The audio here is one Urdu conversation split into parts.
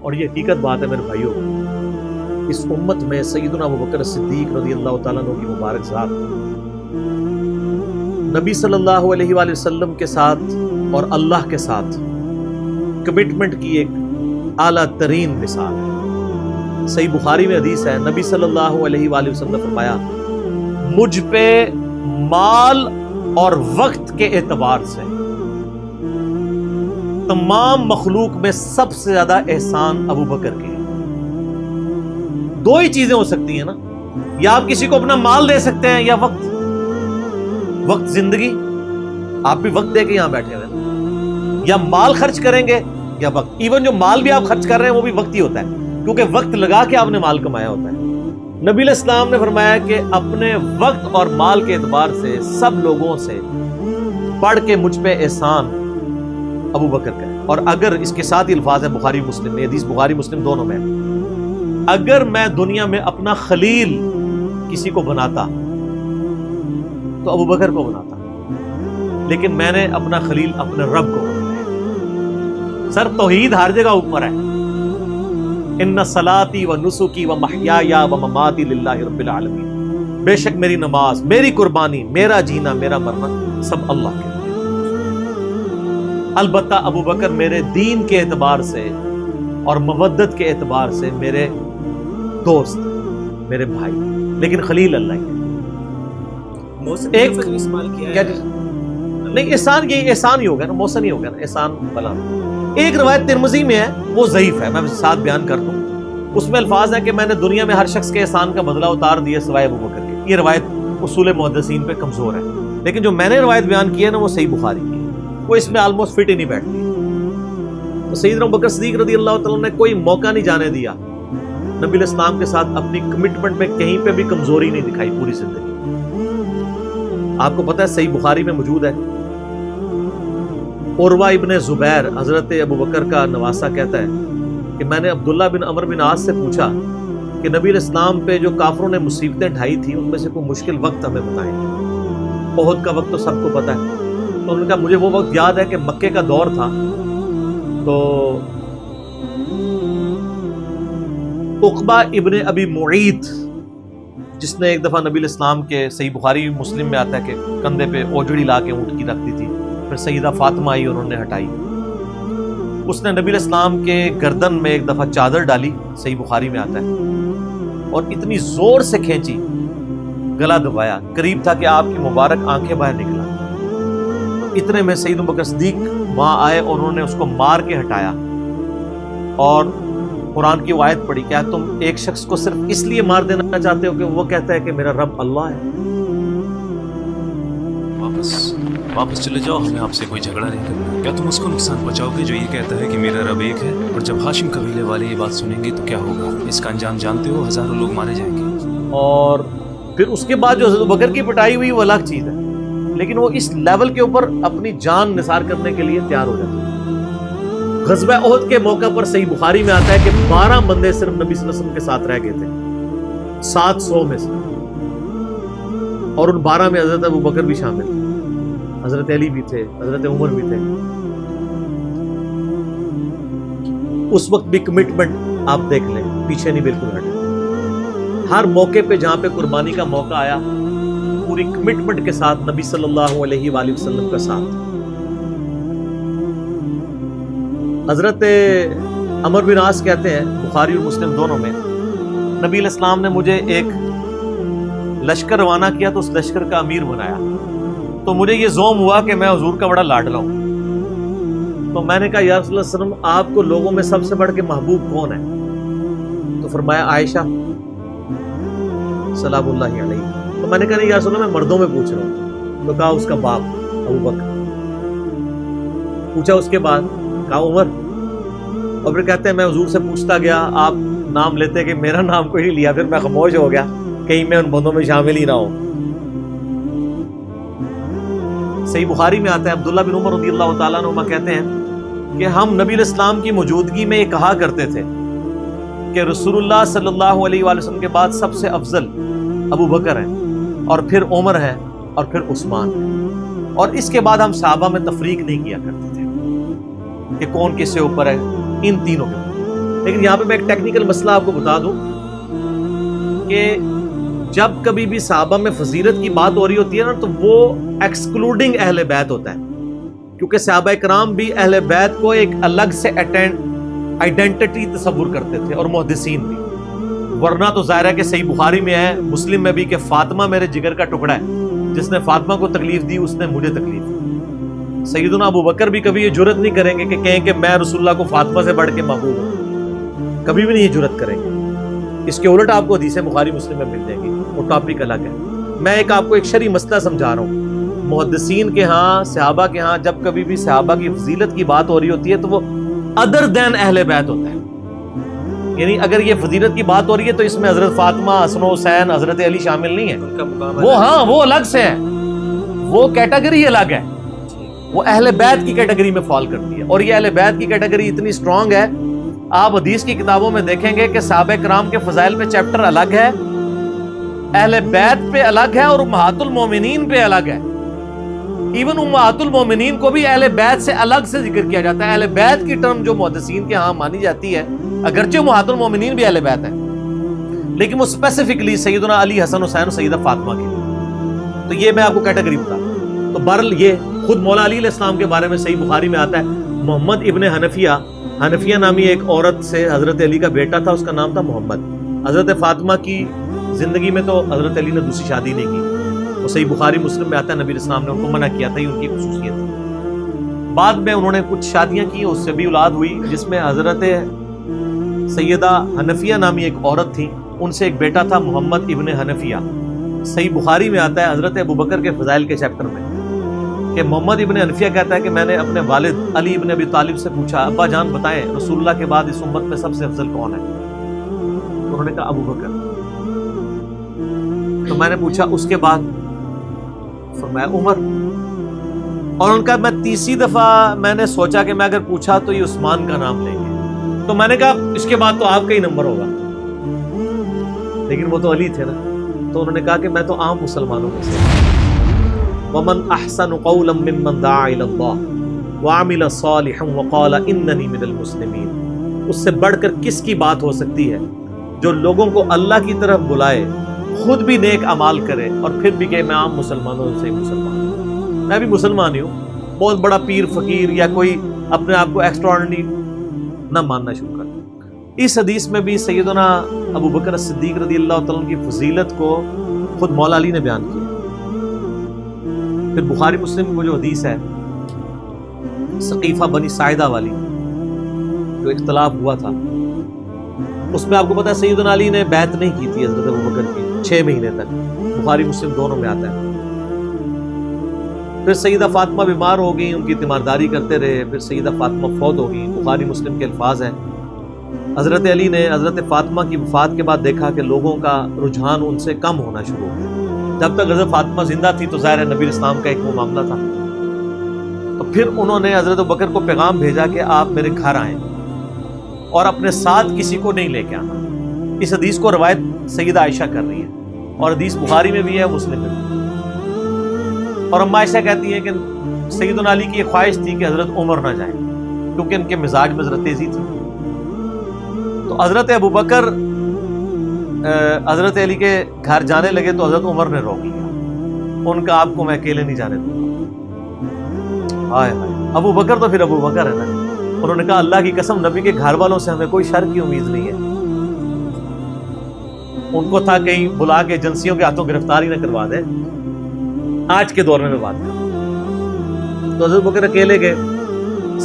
اور یہ حقیقت بات ہے میرے بھائیوں، اس امت میں سیدنا ابوبکر صدیق رضی اللہ تعالیٰ عنہ کی مبارک ذات نبی صلی اللہ علیہ وآلہ وسلم کے ساتھ اور اللہ کے ساتھ کمٹمنٹ کی ایک اعلیٰ ترین مثال ہے۔ صحیح بخاری میں حدیث ہے، نبی صلی اللہ علیہ وآلہ وسلم نے فرمایا، مجھ پہ مال اور وقت کے اعتبار سے تمام مخلوق میں سب سے زیادہ احسان ابوبکر کے۔ دو ہی چیزیں ہو سکتی ہیں نا، یا آپ کسی کو اپنا مال دے سکتے ہیں یا وقت۔ وقت زندگی، آپ بھی وقت دے کے یہاں بیٹھے ہوئے، یا مال خرچ کریں گے یا وقت۔ ایون جو مال بھی آپ خرچ کر رہے ہیں وہ بھی وقت ہی ہوتا ہے، کیونکہ وقت لگا کے آپ نے مال کمایا ہوتا ہے۔ نبی علیہ السلام نے فرمایا کہ اپنے وقت اور مال کے اعتبار سے سب لوگوں سے بڑھ کے مجھ پہ احسان ابوبکر کا ہے۔ اور اگر اس کے ساتھ ہی الفاظ ہے بخاری مسلم میں، حدیث بخاری مسلم دونوں میں، اگر میں دنیا میں اپنا خلیل کسی کو بناتا تو ابوبکر کو بناتا، لیکن میں نے اپنا خلیل اپنے رب کو بنایا۔ سر توحید ہر جگہ اوپر ہے، ان صلاتی و نسکی و محیایا و مماتی للہ رب العالمین، بے شک میری نماز، میری قربانی، میرا جینا، میرا مرنا سب اللہ کے لیے۔ البتہ ابوبکر میرے دین کے اعتبار سے اور مودت کے اعتبار سے میرے دوست، میرے بھائی، لیکن خلیل اللہ ہی ہے۔ ایک استعمال کیا ہے نہیں، احسان یہ احسان ہی ہوگا نا، موسن ہی ہوگا نا، احسان بلا۔ ایک روایت ترمذی میں ہے، وہ ضعیف ہے، میں ساتھ بیان کر دوں۔ اس میں الفاظ ہے کہ میں نے دنیا میں ہر شخص کے احسان کا بدلہ اتار دیا سوائے ابوبکر کے۔ یہ روایت اصول محدثین پہ کمزور ہے، لیکن جو میں نے روایت بیان کی ہے نا وہ صحیح بخاری کی ہے، وہ اس میں آلموسٹ فٹ ہی نہیں بیٹھتی۔ تو سیدنا ابوبکر صدیق رضی اللہ تعالیٰ نے کوئی موقع نہیں جانے دیا نبی علیہ السلام کے ساتھ اپنی کمٹمنٹ میں کہیں پہ بھی کمزوری نہیں دکھائی پوری زندگی۔ آپ کو پتہ ہے صحیح بخاری میں موجود ہے، عروہ ابن زبیر حضرت ابوبکر کا نواسہ کہتا ہے کہ میں نے عبداللہ بن عمر بن عاص سے پوچھا کہ نبی علیہ السلام پہ جو کافروں نے مصیبتیں ڈھائی تھیں ان میں سے کوئی مشکل وقت ہمیں بتائیں۔ احد کا وقت تو سب کو پتہ ہے، تو انہوں نے کہا مجھے وہ وقت یاد ہے کہ مکے کا دور تھا، تو عقبہ ابن ابی معیط جس نے ایک دفعہ نبی علیہ السلام کے، صحیح بخاری مسلم میں آتا ہے کہ کندھے پہ اوجڑی لا کے اونٹ کی رکھ دی تھی، پھر سیدہ فاطمہ آئی انہوں نے ہٹائی، اس نے نبی علیہ السلام کے گردن میں ایک دفعہ چادر ڈالی، صحیح بخاری میں آتا ہے، اور اتنی زور سے کھینچی، گلا دبایا، قریب تھا کہ آپ کی مبارک آنکھیں باہر نکلا۔ اتنے میں سیدنا ابوبکر صدیق وہاں آئے اور انہوں نے اس کو مار کے ہٹایا، اور قرآن کی وہ آیت پڑھی، کیا تم ایک شخص کو صرف اس لیے مار دینا چاہتے ہو کہ وہ کہتا ہے کہ میرا رب اللہ ہے؟ واپس چلے جاؤ، ہمیں آپ سے کوئی جھگڑا نہیں کرنا۔ کیا تم اس کو نقصان پہنچاؤ گے جو یہ کہتا ہے کہ میرا رب ایک ہے؟ اور جب ہاشم قبیلے والے یہ بات سنیں گے تو کیا ہوگا؟ اس کا انجام جانتے ہو، ہزاروں لوگ مارے جائیں گے۔ اور پھر اس کے بعد جو حضرت ابوبکر کی پٹائی ہوئی وہ الگ چیز ہے، لیکن وہ اس لیول کے اوپر اپنی جان نثار کرنے کے لیے تیار ہو جاتے ہیں۔ غزوہ احد کے موقع پر صحیح بخاری میں آتا ہے کہ 12 بندے صرف نبی صلی اللہ علیہ وسلم کے ساتھ رہ گئے تھے 700 میں سے، اور ان 12 میں حضرت ابوبکر بھی شامل تھے، حضرت علی بھی تھے، حضرت عمر بھی تھے۔ اس وقت بھی کمٹمنٹ آپ دیکھ لیں، پیچھے نہیں بالکل ہٹے۔ ہر موقع پہ جہاں پہ قربانی کا موقع آیا پوری کمٹمنٹ کے ساتھ نبی صلی اللہ علیہ وآلہ وسلم کا ساتھ۔ حضرت عمر بن عاص کہتے ہیں بخاری اور مسلم دونوں میں، نبی علیہ السلام نے مجھے ایک لشکر روانہ کیا تو اس لشکر کا امیر بنایا، تو مجھے یہ زوم ہوا کہ میں حضور کا بڑا لاڈلا ہوں، تو میں نے کہا یا رسول اللہ صلی اللہ علیہ وسلم آپ کو لوگوں میں سب سے بڑھ کے محبوب کون ہے؟ تو فرمایا عائشہ سلام اللہ علیہ۔ تو میں نے کہا نہیں یا رسول اللہ میں مردوں میں پوچھ رہا ہوں، تو کہا اس کا باپ ابوبکر۔ پوچھا اس کے بعد، کہا عمر، اور پھر کہتے ہیں میں حضور سے پوچھتا گیا، آپ نام لیتے کہ میرا نام کوئی نہیں لیا، پھر میں خاموش ہو گیا کہیں میں ان بندوں میں شامل ہی نہ ہوں۔ صحیح بخاری میں آتا ہے عبداللہ بن عمر رضی اللہ تعالیٰ عنہ کہتے ہیں کہ ہم نبی علیہ السلام کی موجودگی میں یہ کہا کرتے تھے کہ رسول اللہ صلی اللہ علیہ وآلہ وسلم کے بعد سب سے افضل ابوبکر ہیں، اور پھر عمر ہے، اور پھر عثمان ہے، اور اس کے بعد ہم صحابہ میں تفریق نہیں کیا کرتے تھے کہ کون کس سے اوپر ہے، ان تینوں کے اوپر۔ لیکن یہاں پہ میں ایک ٹیکنیکل مسئلہ آپ کو بتا دوں کہ جب کبھی بھی صحابہ میں فضیلت کی بات ہو رہی ہوتی ہے نا تو وہ ایکسکلوڈنگ اہل بیت ہوتا ہے، کیونکہ صحابہ کرام بھی اہل بیت کو ایک الگ سے آئیڈینٹی تصور کرتے تھے، اور محدثین بھی، ورنہ تو ظاہر ہے کہ صحیح بخاری میں ہے، مسلم میں بھی، کہ فاطمہ میرے جگر کا ٹکڑا ہے، جس نے فاطمہ کو تکلیف دی اس نے مجھے تکلیف دی۔ سیدنا ابو بکر بھی کبھی یہ جرت نہیں کریں گے کہ کہیں کہ میں رسول اللہ کو فاطمہ سے بڑھ کے محبوب ہوں، کبھی بھی نہیں یہ جرت کریں گے۔ اس کے الٹ آپ کو حدیثیں بخاری مسلم میں مل جائیں گی، وہ ٹاپک الگ ہے۔ میں آپ کو ایک شرعی مسئلہ سمجھا رہا ہوں، محدثین کے ہاں، صحابہ کے ہاں جب کبھی بھی صحابہ کی فضیلت کی بات ہو رہی ہوتی ہے تو وہ ادر دین اہل بیت ہوتا ہے، یعنی اگر یہ فضیلت کی بات ہو رہی ہے تو اس میں حضرت فاطمہ، حسن و حسین، حضرت علی شامل نہیں ہے، وہ ہاں وہ الگ سے ہے، وہ کیٹیگری الگ ہے، وہ اہل بیت کی کیٹیگری میں فال کرتی ہے۔ اور یہ اہل بیت کی کیٹیگری اتنی سٹرونگ ہے، آپ حدیث کی کتابوں میں دیکھیں گے کہ صحابہ کرام کے فضائل پہ چیپٹر الگ ہے، اہل بیت پہ الگ ہے، اور امہات المومنین پہ الگ ہے۔ ایون امہات المومنین کو بھی اہل بیت سے الگ سے ذکر کیا جاتا ہے۔ اہل بیت کی ٹرم جو محدثین کے ہاں مانی جاتی ہے، اگرچہ امہات المومنین بھی اہل بیت ہیں، لیکن وہ اسپیسیفکلی سیدنا علی، حسن حسین اور سیدہ فاطمہ کے لیے۔ تو یہ میں آپ کو کیٹیگری بتا دوں۔ تو بہرحال یہ خود مولا علی علیہ السلام کے بارے میں صحیح بخاری میں آتا ہے، محمد ابن حنفیہ نامی ایک عورت سے حضرت علی کا بیٹا تھا، اس کا نام تھا محمد۔ حضرت فاطمہ کی زندگی میں تو حضرت علی نے دوسری شادی نہیں کی، وہ صحیح بخاری مسلم میں آتا ہے، نبی اسلام نے ان کو منع کیا تھا، یہ ان کی خصوصیت تھی۔ بعد میں انہوں نے کچھ شادیاں کی، اس سے بھی اولاد ہوئی، جس میں حضرت سیدہ حنفیہ نامی ایک عورت تھی، ان سے ایک بیٹا تھا محمد ابن حنفیہ۔ صحیح بخاری میں آتا ہے حضرت ابوبکر کے فضائل کے چیپٹر میں کہ محمد ابن حنفیہ کہتا ہے کہ میں نے اپنے والد علی ابن ابی طالب سے پوچھا، ابا جان بتائیں رسول اللہ کے بعد اس امت میں سب سے افضل کون ہے؟ تو انہوں نے کہا ابو بکر۔ تو میں نے پوچھا اس کے بعد؟ فرمایا عمر۔ اور ان کا میں تیسری دفعہ میں نے سوچا کہ میں اگر پوچھا تو یہ عثمان کا نام لیں گے، تو میں نے کہا اس کے بعد تو آپ کا ہی نمبر ہوگا، لیکن وہ تو علی تھے نا۔ تو انہوں نے کہا کہ میں تو عام مسلمانوں میں سے، وَمَنْ أَحْسَنُ قَوْلًا مِّمَّنْ دَعَا إِلَى اللَّهِ وَعَمِلَ صَالِحًا وَقَالَ إِنَّنِي مِنَ الْمُسْلِمِينَ۔ اس سے بڑھ کر کس کی بات ہو سکتی ہے جو لوگوں کو اللہ کی طرف بلائے، خود بھی نیک اعمال کرے، اور پھر بھی کہ میں عام مسلمانوں سے مسلمان ہوں، میں بھی مسلمان ہی ہوں، بہت بڑا پیر فقیر یا کوئی اپنے آپ کو ایکسٹراڈنری نہ ماننا شروع کر۔ اس حدیث میں بھی سیدنا ابو بکر صدیق رضی اللہ تعالیٰ عنہ کی فضیلت کو خود مولا علی نے بیان کیا۔ پھر بخاری مسلم میں وہ جو حدیث ہے سقیفہ بنی ساعدہ والی، جو اختلاف ہوا تھا، اس میں آپ کو پتا ہے سیدنا علی نے بیعت نہیں کی تھی حضرت ابوبکر کی 6 مہینے تک، بخاری مسلم دونوں میں آتا ہے۔ پھر سیدہ فاطمہ بیمار ہو گئی، ان کی تیمارداری کرتے رہے، پھر سیدہ فاطمہ فوت ہو گئی، بخاری مسلم کے الفاظ ہیں۔ حضرت علی نے حضرت فاطمہ کی وفات کے بعد دیکھا کہ لوگوں کا رجحان ان سے کم ہونا شروع ہو گیا۔ جب تک حضرت فاطمہ زندہ تھی تو ظاہر ہے نبی اسلام کا ایک وہ معاملہ تھا، تو پھر انہوں نے حضرت ابوبکر کو پیغام بھیجا کہ آپ میرے گھر آئیں اور اپنے ساتھ کسی کو نہیں لے کے آنا۔ اس حدیث کو روایت سیدہ عائشہ کر رہی ہے، اور حدیث بخاری میں بھی ہے، مسلم میں بھی۔ اور اما عائشہ کہتی ہیں کہ سیدنا علی کی یہ خواہش تھی کہ حضرت عمر نہ جائیں، کیونکہ ان کے مزاج میں ذرا تیزی تھی۔ تو حضرت ابوبکر حضرت علی کے گھر جانے لگے تو حضرت عمر نے روک لیا، ان کا آپ کو میں اکیلے نہیں جانے دوں گا۔ ہائے ہائے، ابو بکر تو پھر ابو بکر ہے نا۔ انہوں نے کہا اللہ کی قسم نبی کے گھر والوں سے ہمیں کوئی شر کی امید نہیں ہے۔ ان کو تھا کہیں بلا کے ایجنسیوں کے ہاتھوں گرفتاری نہ کروا دے، آج کے دور میں بات کروں تو حضرت بکر اکیلے گئے۔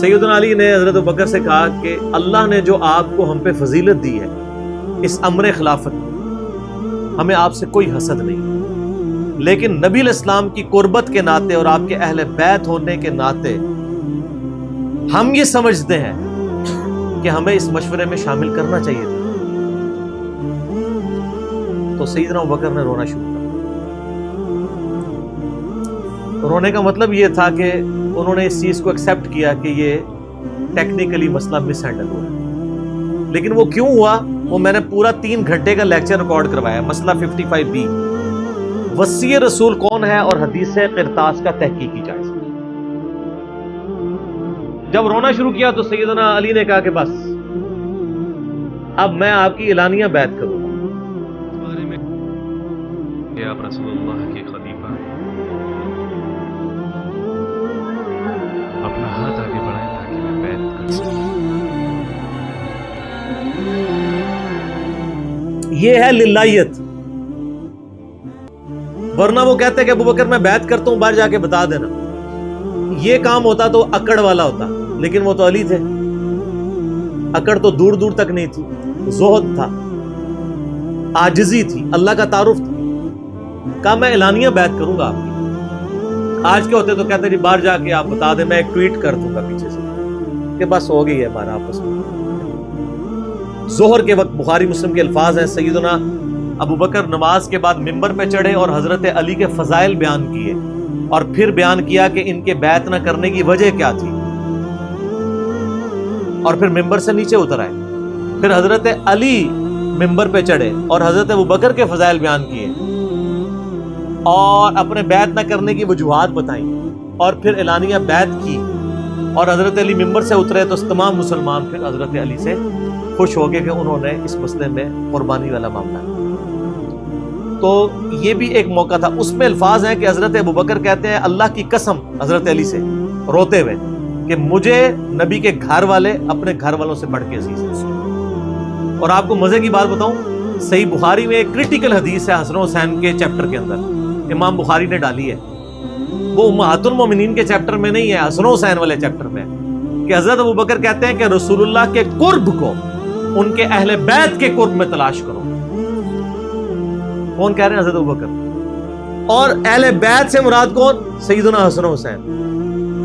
سیدنا علی نے حضرت بکر سے کہا کہ اللہ نے جو آپ کو ہم پہ فضیلت دی ہے اس امر خلافت میں، ہمیں آپ سے کوئی حسد نہیں، لیکن نبی علیہ السلام کی قربت کے ناطے اور آپ کے اہل بیت ہونے کے ناطے ہم یہ سمجھتے ہیں کہ ہمیں اس مشورے میں شامل کرنا چاہیے تھا۔ تو سیدنا ابوبکر نے رونا شروع کر دیا۔ رونے کا مطلب یہ تھا کہ انہوں نے اس چیز کو ایکسیپٹ کیا کہ یہ ٹیکنیکلی مسئلہ مس ہینڈل ہوا ہے، لیکن وہ کیوں ہوا وہ میں نے پورا 3 گھنٹے کا لیکچر ریکارڈ کروایا، مسئلہ 55B، وصی رسول کون ہے اور حدیث قرطاس کا تحقیقی جائزہ۔ جب رونا شروع کیا تو سیدنا علی نے کہا کہ بس اب میں آپ کی اعلانیہ بیعت کروں گا. بارے میں کہ آپ رسول اللہ کے خلیفہ ہیں. اپنا ہاتھ آگے بڑھائیں تاکہ میں بیعت کر سکوں. یہ ہے للہیت. ورنہ وہ کہتے ہیں کہ ابوبکر میں بیعت کرتا ہوں، باہر جا کے بتا دینا. یہ کام ہوتا تو اکڑ والا ہوتا، لیکن وہ تو علی تھے. اکڑ تو دور دور تک نہیں تھی، زہد تھا، عاجزی تھی، اللہ کا تعارف تھا. کہا میں اعلانیہ بیعت کروں گا آپ کی. آج کے ہوتے تو کہتے جی باہر جا کے آپ بتا دیں، میں ایک ٹویٹ کر دوں گا پیچھے سے کہ بس ہو گئی ہے ہمارا آپس میں. ظہر کے وقت بخاری مسلم کے الفاظ ہیں، سیدنا ابوبکر نماز کے بعد ممبر پہ چڑھے اور حضرت علی کے فضائل بیان کیے، اور پھر بیان کیا کہ ان کے بیعت نہ کرنے کی وجہ کیا تھی، اور پھر ممبر سے نیچے اتر آئے. پھر حضرت علی ممبر پہ چڑھے اور حضرت ابوبکر کے فضائل بیان کیے اور اپنے بیعت نہ کرنے کی وجوہات بتائیں، اور پھر اعلانیہ بیعت کی، اور حضرت علی ممبر سے اترے تو تمام مسلمان پھر حضرت علی سے خوش ہو گئے کہ انہوں نے اس مسئلے میں قربانی والا معاملہ کیا. تو یہ بھی ایک موقع تھا. اس میں الفاظ ہیں کہ حضرت ابوبکر کہتے ہیں اللہ کی قسم حضرت علی سے روتے ہوئے کہ مجھے نبی کے گھر والے اپنے گھر والوں سے بڑھ کے عزیز ہیں. اور آپ کو مزے کی بات بتاؤں، صحیح بخاری میں ایک کرٹیکل حدیث ہے حسن و حسین کے چیپٹر کے اندر، امام بخاری نے ڈالی ہے. وہ امہات المومنین کے چیپٹر میں نہیں ہے، حسن و حسین والے چیپٹر میں، کہ حضرت ابوبکر کہتے ہیں کہ رسول اللہ کے قرب کو ان کے اہل بیت کے قرب میں تلاش کرو. کون کہہ رہے ہیں؟ حضرت ابوبکر. اور اہل بیت سے مراد کون؟ سیدنا حسن و حسین.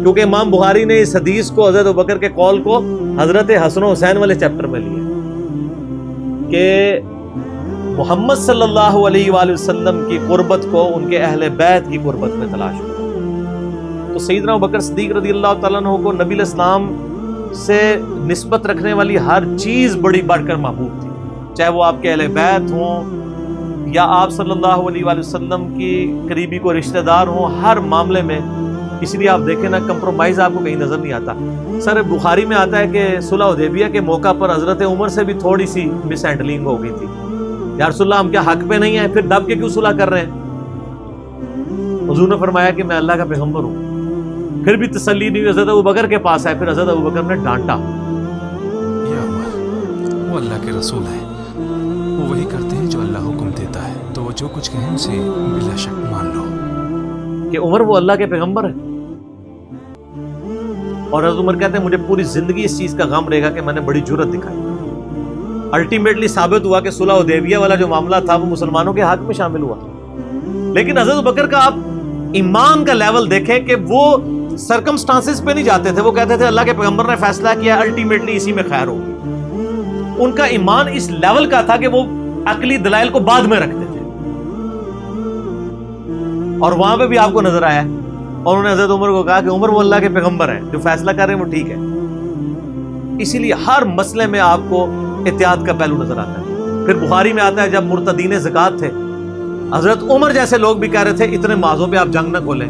کیونکہ امام بخاری نے اس حدیث کو، حضرت ابوبکر کے قول کو، حضرت حسن و حسین والے چیپٹر میں لیا کہ محمد صلی اللہ علیہ وآلہ وسلم کی قربت کو ان کے اہل بیت کی قربت میں تلاش کرو. تو سیدنا ابوبکر صدیق رضی اللہ تعالیٰ عنہ کو نبی علیہ السلام سے نسبت رکھنے والی ہر چیز بڑی بڑھ کر محبوب تھی، چاہے وہ آپ کے اہل بیت ہوں یا آپ صلی اللہ علیہ وآلہ وسلم کی قریبی کو رشتہ دار ہوں، ہر معاملے میں. اس لیے آپ دیکھیں نا، کمپرومائز آپ کو کہیں نظر نہیں آتا. سر بخاری میں آتا ہے کہ صلح حدیبیہ کے موقع پر حضرت عمر سے بھی تھوڑی سی مس ہینڈلنگ ہو گئی تھی. یا رسول اللہ ہم کیا حق پہ نہیں ہیں، پھر دب کے کیوں صلح کر رہے ہیں؟ حضور نے فرمایا کہ میں اللہ کا پیغمبر ہوں. پھر بھی تسلی نہیں ہوئی، حضرت ابوبکر کے پاس آئے، پھر حضرت ابوبکر نے ڈانٹا. یا عمر، وہ اللہ کے رسول ہیں، وہ وہی کرتے ہیں جو اللہ حکم دیتا ہے، تو وہ جو کچھ کہیں اسے بلا شک مان لو. کہ عمر وہ اللہ کے پیغمبر ہے. اور حضرت عمر کہتے ہیں مجھے پوری زندگی اس چیز کا غم رہے گا کہ میں نے بڑی جرأت دکھائی. الٹیمیٹلی ثابت ہوا کہ صلح حدیبیہ والا جو معاملہ تھا وہ مسلمانوں کے حق میں شامل ہوا. لیکن حضرت ابوبکر کا آپ ایمان کا لیول دیکھیں کہ وہ سرکمسٹانسز پہ نہیں جاتے تھے. وہ کہتے تھے اللہ کے پیغمبر نے فیصلہ کیا، الٹیمیٹلی اسی میں خیر ہوگی. ان کا ایمان اس لیول کا تھا کہ وہ عقلی دلائل کو بعد میں رکھتے تھے. اور وہاں پہ بھی آپ کو نظر آیا، اور انہوں نے حضرت عمر کو کہا کہ عمر وہ اللہ کے پیغمبر ہیں، جو فیصلہ کر رہے ہیں وہ ٹھیک ہے. اسی لیے ہر مسئلے میں آپ کو احتیاط کا پہلو نظر آتا ہے. پھر بخاری میں آتا ہے جب مرتدین زکوٰۃ تھے، حضرت عمر جیسے لوگ بھی کہہ رہے تھے اتنے مازوں پہ آپ جنگ نہ کھولیں،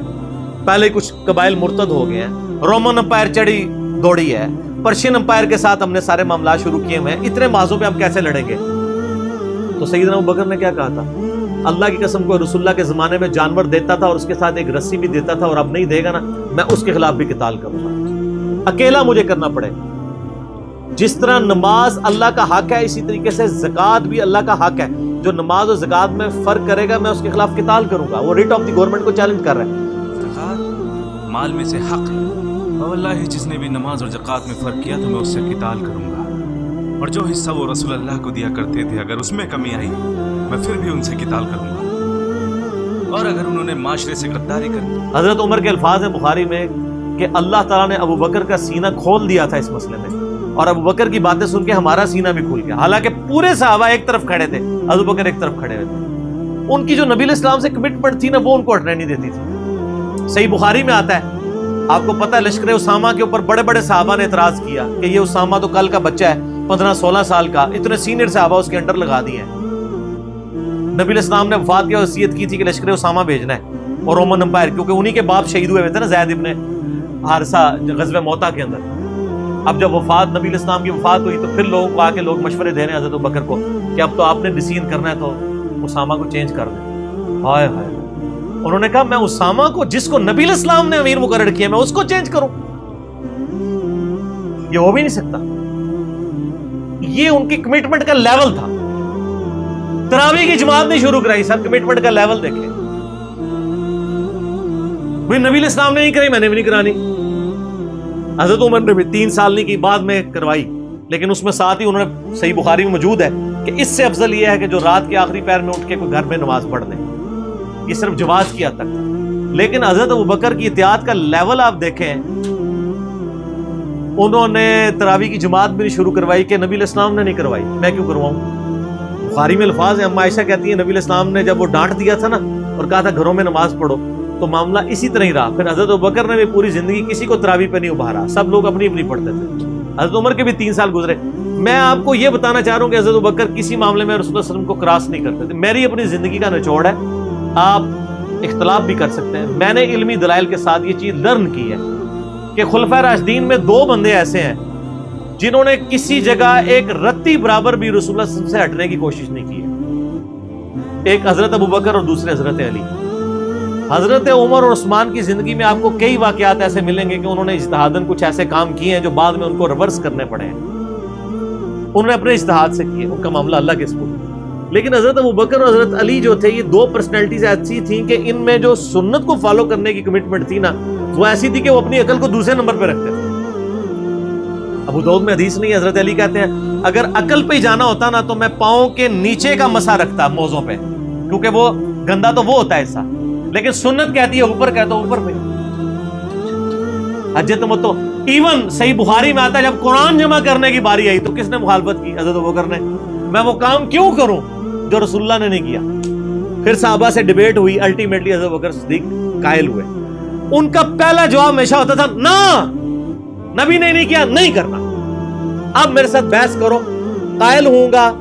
پہلے کچھ قبائل مرتد ہو گئے ہیں، رومن امپائر چڑھی دوڑی ہے، پرشین امپائر کے ساتھ ہم نے سارے معاملات شروع کیے ہوئے ہیں، اتنے مازوں پہ ہم کیسے لڑیں گے؟ تو سیدنا ابوبکر نے کیا کہا تھا؟ اللہ کی قسم کو رسول اللہ کے زمانے میں جانور دیتا تھا اور اس کے ساتھ ایک رسی بھی دیتا تھا، اور اب نہیں دے گا نا، میں اس کے خلاف بھی قتال کروں گا، اکیلا مجھے کرنا پڑے. جس طرح نماز اللہ کا حق ہے، اسی طریقے سے زکوٰۃ بھی اللہ کا حق ہے. جو نماز اور زکوٰۃ میں فرق کرے گا میں اس کے خلاف قتال کروں گا. وہ ریٹ آف دی گورنمنٹ کو چیلنج کر رہا ہے. زکوٰۃ مال میں سے حق ہے، اور واللہ جس نے بھی نماز اور زکوٰۃ میں فرق کیا تو میں اس سے قتال کروں گا. اور جو حصہ وہ رسول اللہ کو دیا کرتے تھے اگر اس میں کمی آئی میں پھر بھی ان سے قتال کروں گا. اور اگر انہوں نے معاشرے سے غداری کر. حضرت عمر کے الفاظ ہیں بخاری میں کہ اللہ تعالیٰ نے ابوبکر کا سینہ کھول دیا تھا اس مسئلے میں، اور ابوبکر کی باتیں سن کے ہمارا سینہ بھی کھل گیا. حالانکہ پورے صحابہ ایک طرف کھڑے تھے، ابوبکر ایک طرف کھڑے ہوئے تھے. ان کی جو نبی علیہ السلام سے کمٹمنٹ تھی نا، وہ ان کو ہٹنے نہیں دیتی تھی. صحیح بخاری میں آتا ہے، آپ کو پتہ ہے لشکر اسامہ کے اوپر بڑے بڑے صحابہ نے اعتراض کیا کہ یہ اسامہ تو کل کا بچہ ہے، 15-16 سال کا، اتنے سینئر صحابہ اس کے انڈر لگا دیے ہیں. نبی علیہ السلام نے وفات کی وصیت کی تھی کہ لشکر اسامہ بھیجنا ہے، اور رومن امپائر، کیونکہ انہی کے باپ شہید ہوئے تھے نا، زید ابن حارثہ غزوہ موتا کے اندر. اب جب وفات نبی علیہ السلام کی وفات ہوئی تو پھر لوگوں کو آ کے لوگ مشورے دے رہے ہیں حضرت ابوبکر کو کہ اب تو آپ نے ڈیسیژن کرنا ہے تو اسامہ کو چینج کر دیں. ہائے ہائے. انہوں نے کہا میں اسامہ کو, جس کو نبی علیہ السلام نے امیر مقرر کیا, میں اس کو چینج کروں؟ یہ ہو بھی نہیں سکتا. یہ ان کی کمٹمنٹ کا لیول تھا. تراویح کی جماعت نہیں شروع کرائی, سر کمٹمنٹ کا لیول دیکھیں. نبی علیہ السلام نے نہیں کرائی, میں نے بھی نہیں کرانی. حضرت عمر نے بھی 3 سال نہیں کی, بعد میں کروائی, لیکن اس میں ساتھ ہی انہوں نے, صحیح بخاری میں موجود ہے کہ اس سے افضل یہ ہے کہ جو رات کے آخری پہر میں اٹھ کے کوئی گھر میں نماز پڑھ لے. یہ صرف جواز کی حد تک تھا. لیکن حضرت ابوبکر کی اطاعت کا لیول آپ دیکھیں, انہوں نے تراویح کی جماعت بھی نہیں شروع کروائی کہ نبی علیہ السلام نے نہیں کروائی, میں کیوں کرواؤں. بخاری میں الفاظ ہیں, اما عائشہ کہتی ہیں نبی علیہ السلام نے جب وہ ڈانٹ دیا تھا نا اور کہا تھا گھروں میں نماز پڑھو, تو معاملہ اسی طرح ہی رہا. پھر حضرت ابوبکر نے بھی پوری زندگی کسی کو تراویح پہ نہیں ابھارا, سب لوگ اپنی اپنی پڑھتے تھے. حضرت عمر کے بھی 3 سال گزرے. میں آپ کو یہ بتانا چاہ رہا ہوں کہ حضرت ابوبکر کسی معاملے میں رسول اللہ صلی اللہ علیہ وسلم کو کراس نہیں کرتے تھے. میری اپنی زندگی کا نچوڑ ہے, آپ اختلاف بھی کر سکتے ہیں. میں نے علمی دلائل کے ساتھ یہ چیز لرن کی ہے کہ خلفائے راشدین میں 2 بندے ایسے ہیں جنہوں نے کسی جگہ ایک رتی برابر بھی رسول اللہ صلی اللہ علیہ وسلم سے ہٹنے کی کوشش نہیں کی ہے. ایک حضرت ابوبکر اور دوسرے حضرت علی. حضرت عمر اور عثمان کی زندگی میں آپ کو کئی واقعات ایسے ملیں گے کہ انہوں نے اجتہاداً کچھ ایسے کام کیے ہیں جو بعد میں ان کو ریورس کرنے پڑے ہیں. انہوں نے اپنے اجتہاد سے کیے, ان کا معاملہ اللہ کے سپرد. لیکن حضرت ابوبکر اور حضرت علی جو تھے, یہ 2 پرسنالٹیز ایسی تھیں کہ ان میں جو سنت کو فالو کرنے کی کمٹمنٹ تھی نا, وہ ایسی تھی کہ وہ اپنی عقل کو دوسرے نمبر پہ رکھتے تھے. ابو داؤد میں حدیث نہیں, حضرت علی کہتے ہیں اگر عقل پہ ہی جانا ہوتا نا تو میں پاؤں کے نیچے کا مسا رکھتا موزوں پہ, کیونکہ وہ گندا تو وہ ہوتا ہے ایسا, لیکن سنت کہتی ہے اوپر, کہتا اوپر پہ. حجت متو ایون صحیح بخاری میں آتا ہے جب قرآن جمع کرنے کی باری آئی تو کس نے مخالفت کی؟ حضرت ابوبکر نے. میں وہ کام کیوں کروں جو رسول اللہ نے نہیں کیا. پھر صحابہ سے ڈیبیٹ ہوئی, الٹیمیٹلی حضرت ابوبکر صدیق قائل ہوئے. ان کا پہلا جواب ہمیشہ ہوتا تھا نا, نبی نے نہیں کیا, نہیں کرنا. اب میرے ساتھ بحث کرو, قائل ہوں گا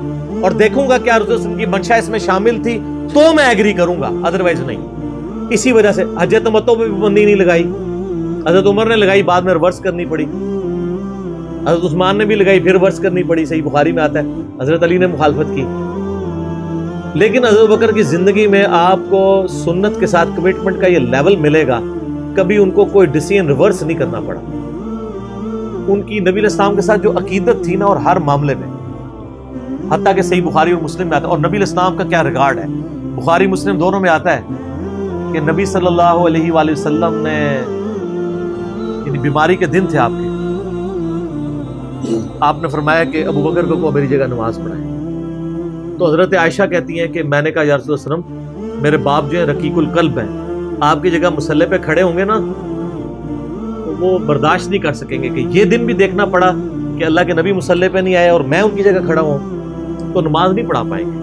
اور دیکھوں گا کیا رسول اللہ کی منشا اس میں شامل تھی تو میں ایگری کروں گا, ادروائز نہیں. اسی وجہ سے حجت تمتع پہ بھی پابندی نہیں لگائی. حضرت عمر نے لگائی, بعد میں ریورس کرنی پڑی. حضرت عثمان نے بھی لگائی, پھر ریورس کرنی پڑی, صحیح بخاری میں آتا ہے. حضرت علی نے مخالفت کی. لیکن حضرت بکر کی زندگی میں آپ کو سنت کے ساتھ کمٹمنٹ کا یہ لیول ملے گا, کبھی ان کو کوئی ڈیسیژن ریورس نہیں کرنا پڑا. ان کی نبی علیہ السلام کے ساتھ جو عقیدت تھی نا, اور ہر معاملے میں, حتیٰ کہ صحیح بخاری اور مسلم میں آتا ہے. اور نبی علیہ السلام کا کیا ریگارڈ ہے, بخاری مسلم دونوں میں آتا ہے کہ نبی صلی اللہ علیہ وآلہ وسلم نے, یعنی بیماری کے دن تھے آپ کے, آپ نے فرمایا کہ ابو بکر کو میری جگہ نماز پڑھائے. تو حضرت عائشہ کہتی ہیں کہ میں نے کہا یا رسول اللہ صلی اللہ علیہ وسلم, میرے باپ جو ہیں رقیق القلب ہیں, آپ کی جگہ مصلی پہ کھڑے ہوں گے نا تو وہ برداشت نہیں کر سکیں گے کہ یہ دن بھی دیکھنا پڑا کہ اللہ کے نبی مصلی پہ نہیں آئے اور میں ان کی جگہ کھڑا ہوں, تو نماز نہیں پڑھا پائیں گے.